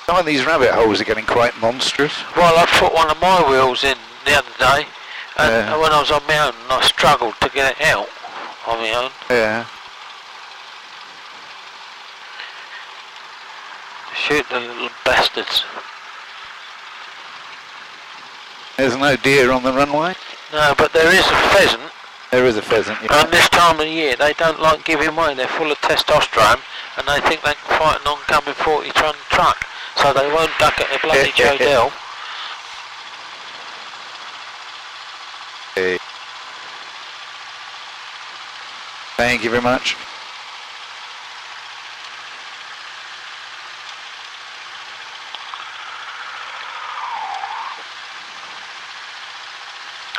Some of these rabbit holes are getting quite monstrous. Well, I put one of my wheels in the other day, and when I was on my own, I struggled to get it out on my own. Yeah. Shoot the little bastards. There's no deer on the runway? No, but there is a pheasant. There is a pheasant, yeah. And this time of the year, they don't like giving way. They're full of testosterone, and they think they can fight an oncoming 40-ton truck. So they won't duck at the bloody Jodel. Thank you very much.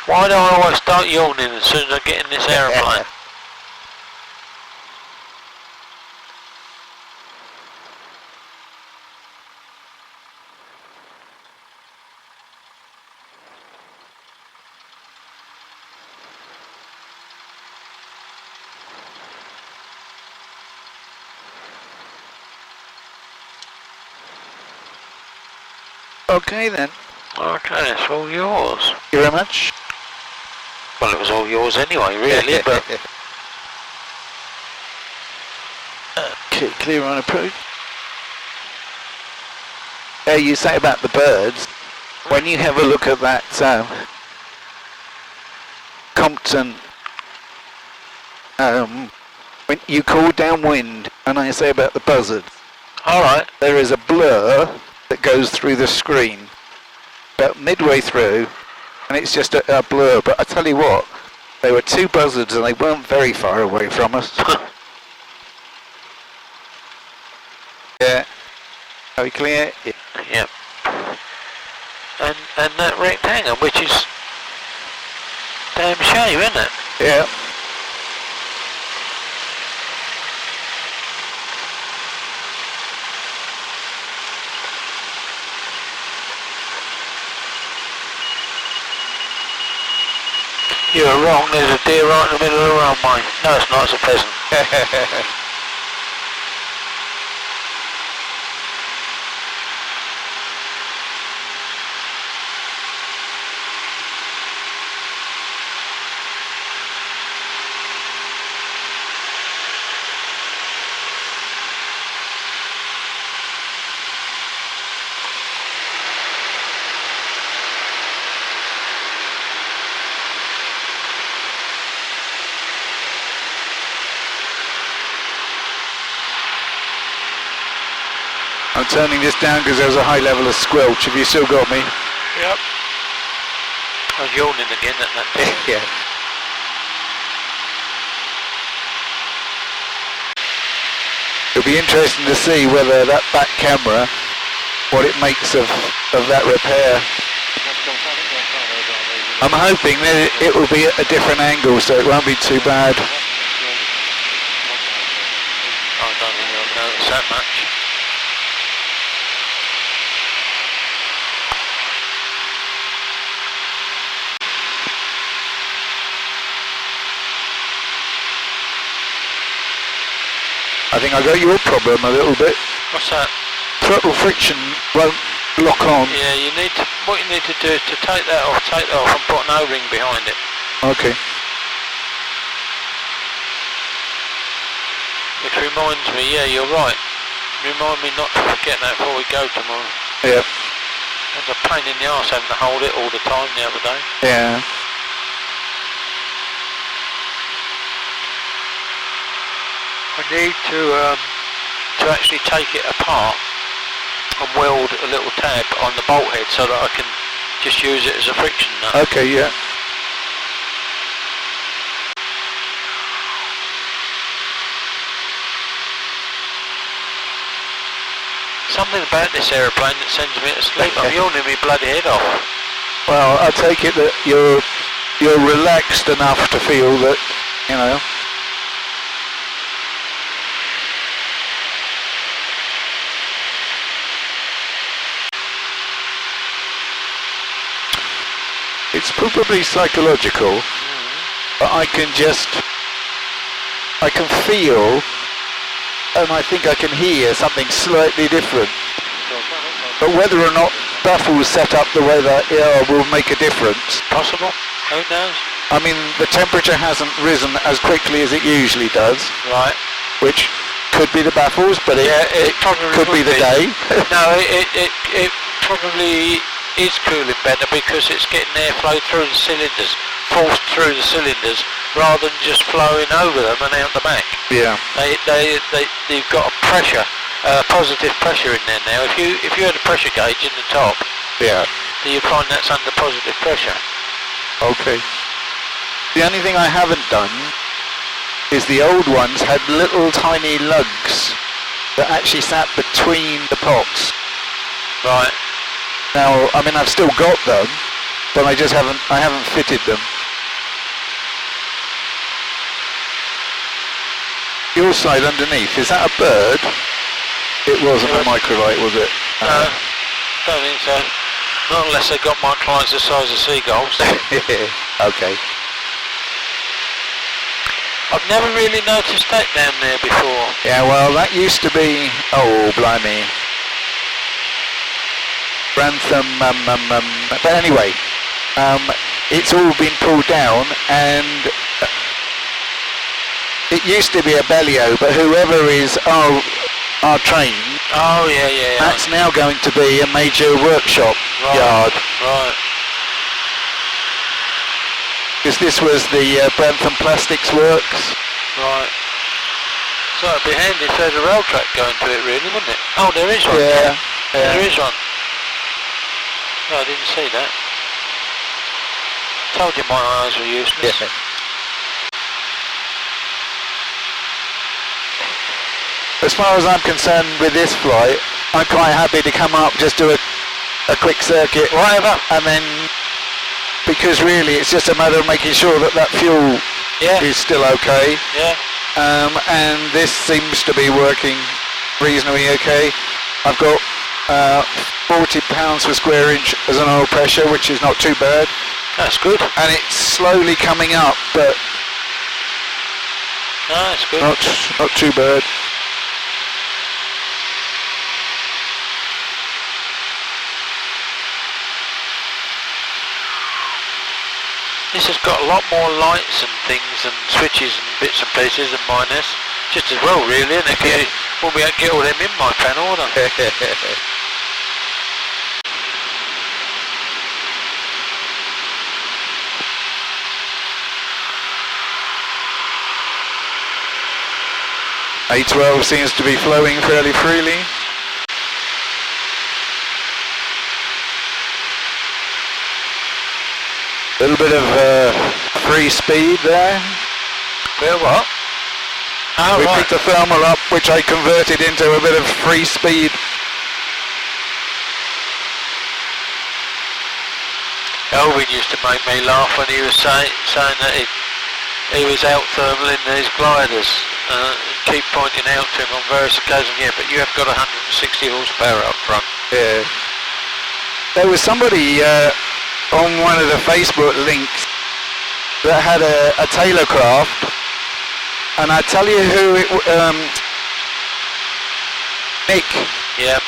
Why do I always start yawning as soon as I get in this aeroplane? Okay then. Okay, it's all yours. Thank you very much. Well, it was all yours anyway, really, but... Okay, clear on approach. You say about the birds, when you have a look at that Compton, when you call downwind, and I say about the buzzards, Alright. there is a blur that goes through the screen, about midway through, and it's just a blur, but I tell you what, they were two buzzards and they weren't very far away from us. Yeah. Are we clear? Yeah. Yep. And that rectangle, which is damn shame, isn't it? Yeah. You were wrong, there's a deer right in the middle of the runway. No, it's not, it's a pheasant. I'm turning this down because there's a high level of squelch. Have you still got me? Yep. I was yawning again at that time. Yeah. It'll be interesting to see whether that back camera, what it makes of that repair. I'm hoping that it will be at a different angle so it won't be too bad. I don't think I'll notice that much. I think I got your problem a little bit. What's that? Throttle friction won't lock on. Yeah, what you need to do is to take that off and put an O-ring behind it. Okay. Which reminds me, yeah, you're right. Remind me not to forget that before we go tomorrow. Yeah. It was a pain in the arse having to hold it all the time the other day. Yeah. I need to actually take it apart and weld a little tab on the bolt head so that I can just use it as a friction nut. Okay, yeah. Something about this aeroplane that sends me to sleep. I'm yawning my bloody head off. Well, I take it that you're relaxed enough to feel that, you know. It's probably psychological, but I can feel, and I think I can hear something slightly different. But whether or not Baffles set up the way that will make a difference. Possible. Who knows? I mean, the temperature hasn't risen as quickly as it usually does. Right. Which could be the Baffles, but it probably could be the day. No, it probably is cooling better because it's getting airflow through the cylinders, forced through the cylinders, rather than just flowing over them and out the back. Yeah. You've got a pressure, positive pressure in there now. If you had a pressure gauge in the top, yeah, you'd find that's under positive pressure. Okay. The only thing I haven't done is the old ones had little tiny lugs that actually sat between the pots. Right. Now, I mean, I've still got them, but I haven't fitted them. Your side underneath, is that a bird? It wasn't a microlight, was it? No, don't think so. Not unless they got microlights the size of seagulls. Okay. I've never really noticed that down there before. Yeah, well, that used to be, oh, blimey. Grantham, but anyway, it's all been pulled down, and it used to be a Bellio, but whoever is our train, that's now going to be a major workshop yard. Right. Because this was the Grantham Plastics Works. Right. So it'd be handy if there's a rail track going to it, really, wouldn't it? Oh, there is one. Yeah. There is one. No, I didn't see that. Told you my eyes were useless. Yeah. As far as I'm concerned with this flight, I'm quite happy to come up, just do a quick circuit, whatever, and then, because really it's just a matter of making sure that fuel is still okay. Yeah. And this seems to be working reasonably okay. I've got 40 pounds per square inch as an oil pressure, which is not too bad. That's good. And it's slowly coming up, but that's good. Not too bad. This has got a lot more lights and things and switches and bits and pieces than mine is. Just as well, really, isn't it? Yeah. Won't be able to get all them in my panel, would I? A12 seems to be flowing fairly freely. A little bit of free speed there. Bit of what? Oh, we picked the thermal up, which I converted into a bit of free speed. Elvin used to make me laugh when he was saying that he was out thermaling these gliders. Keep pointing out to him on various occasions, but you have got 160 horsepower up front. Yeah. There was somebody on one of the Facebook links that had a Taylorcraft, and I tell you who it Nick. Yeah.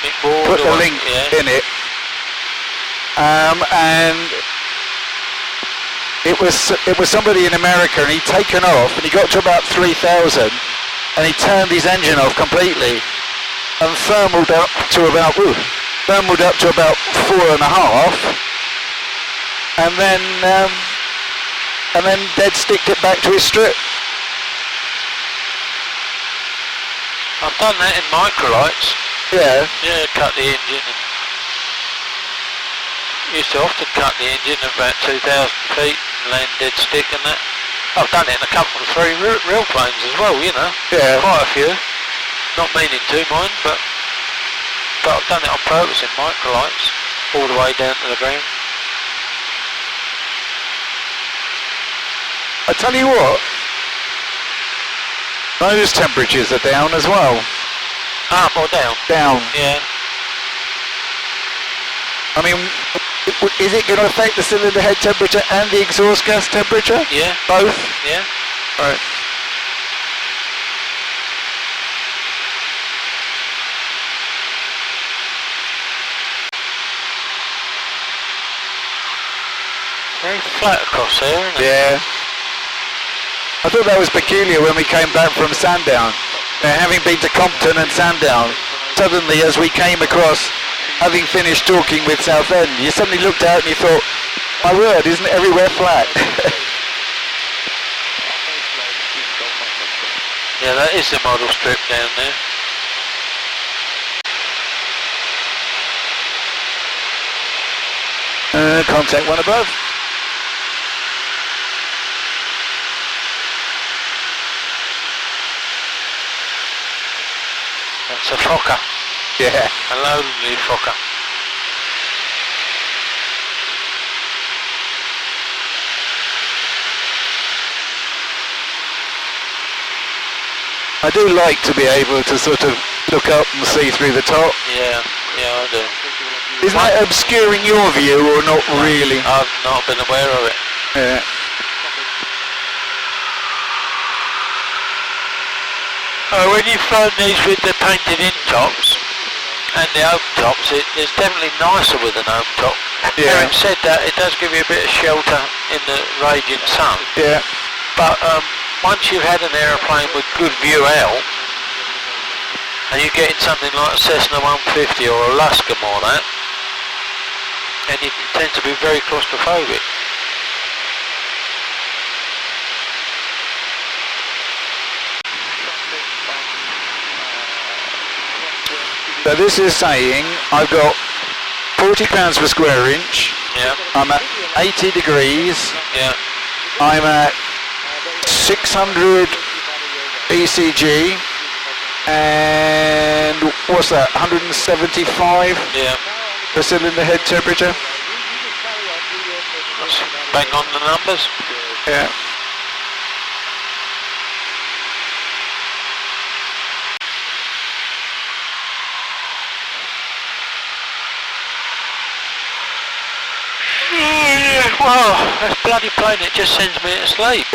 Nick Ward put the link in it. And it was somebody in America, and he'd taken off, and he got to about 3,000, and he turned his engine off completely, and thermaled up to about 4.5, and then dead sticked it back to his strip. I've done that in microlights. Yeah. Yeah, cut the engine. Used to often cut the engine at about 2,000 feet and land dead stick and that. I've done it in a couple of 3 real planes as well, you know. Yeah. Quite a few. Not meaning to mine, but I've done it on purpose in microlights, all the way down to the ground. I tell you what, those temperatures are down as well. Up or down? Down. Yeah. I mean, is it going to affect the cylinder head temperature and the exhaust gas temperature? Yeah. Both? Yeah. Right. Very flat across there, isn't it? Yeah. I thought that was peculiar when we came back from Sandown. Having been to Compton and Sandown, suddenly as we came across, having finished talking with Southend, you suddenly looked out and you thought, my word, isn't everywhere flat? Yeah, that is the model strip down there. Contact one above. That's a Fokker. Yeah. A lonely Fokker. I do like to be able to sort of look up and see through the top. Yeah, I do. Isn't that obscuring your view or not really? I've not been aware of it. Yeah. When you've flown these with the painted in tops and the open tops, it's definitely nicer with an open top. Yeah. Having said that, it does give you a bit of shelter in the raging sun. Yeah. But once you've had an aeroplane with good view out, and you're getting something like a Cessna 150 or a Luscombe or that, and you tend to be very claustrophobic. So this is saying I've got 40 pounds per square inch. Yeah. I'm at 80 degrees. Yeah. I'm at 600 ECG. And what's that? 175 Yeah. per cylinder head temperature. That's bang on the numbers. Yeah. Well, that bloody plane, it just sends me to sleep.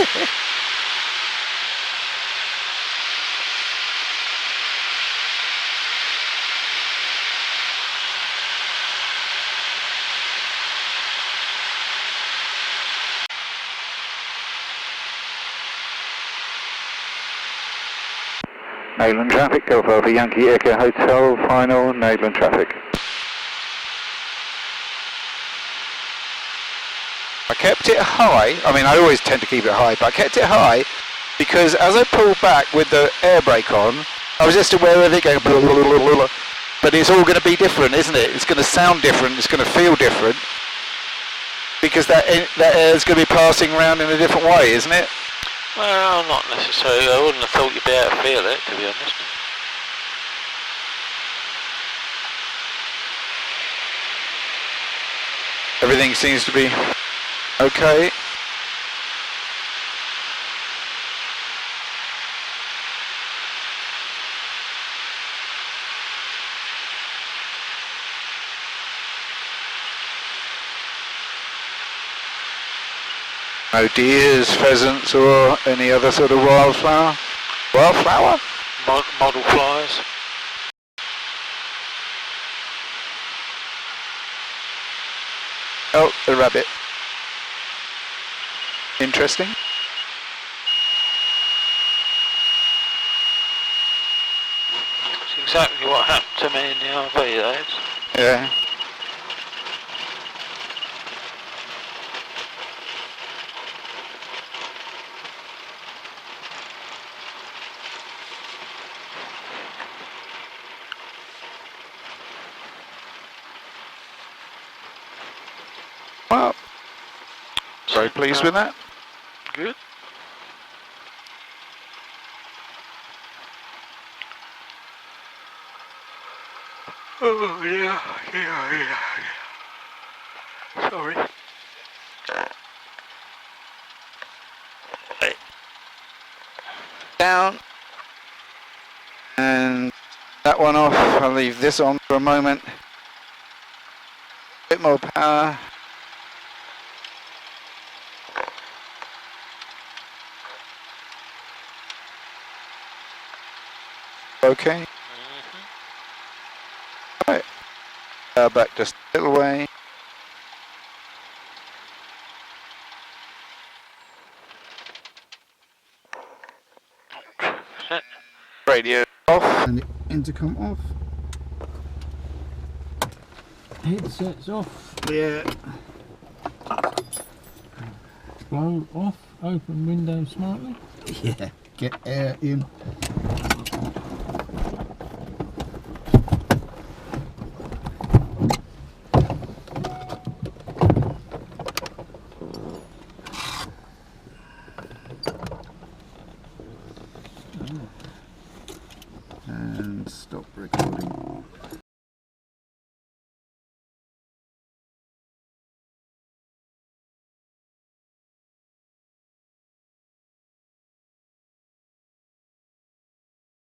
Nayland traffic, Golf Alpha Yankee Echo Hotel, final Nayland traffic. I kept it high, I mean I always tend to keep it high, but I kept it high because as I pulled back with the air brake on, I was just aware of it going blah, blah, blah, blah, blah. But it's all going to be different, isn't it? It's going to sound different, it's going to feel different because that air is going to be passing around in a different way, isn't it? Well, not necessarily. I wouldn't have thought you'd be able to feel it, to be honest. Everything seems to be okay. No deers, pheasants or any other sort of wildflower? Wildflower? Model flyers. Oh, the rabbit. Interesting. That's exactly what happened to me in the RV, that is. Yeah. Well, very pleased with that. Good. Oh, yeah. Sorry. Down. And that one off. I'll leave this on for a moment. Bit more power. Okay. Right. Back just a little way. off. And the intercom off. Headsets off. Yeah. Blow off. Open window smartly. Yeah. Get air in. And stop recording.